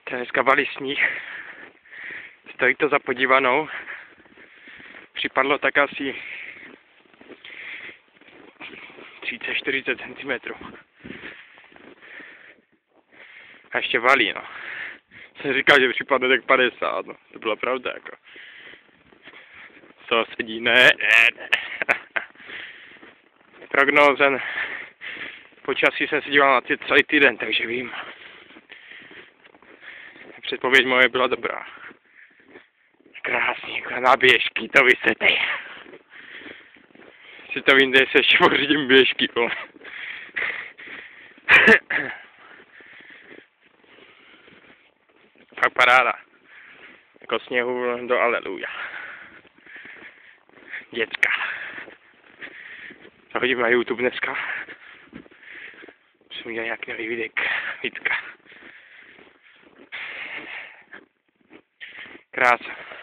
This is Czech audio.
Dneska valí sníh. Stojí to za podívanou. Připadlo tak asi 30-40 cm. A ještě valí, no. Jsem říkal, že připadne tak 50, no. To byla pravda, jako. Co sedí? Ne. Prognózen počasí jsem se díval na celý týden, takže vím. Předpověď moje byla dobrá. Krásný, jako na běžky, to vysvětlí. Si to vím, že se ještě pořídím běžky, vole. Fakt paráda. Jako sněhu do aleluja. Děcka. To hodím na YouTube dneska. Musím udělat nějaký nový videa. Krása.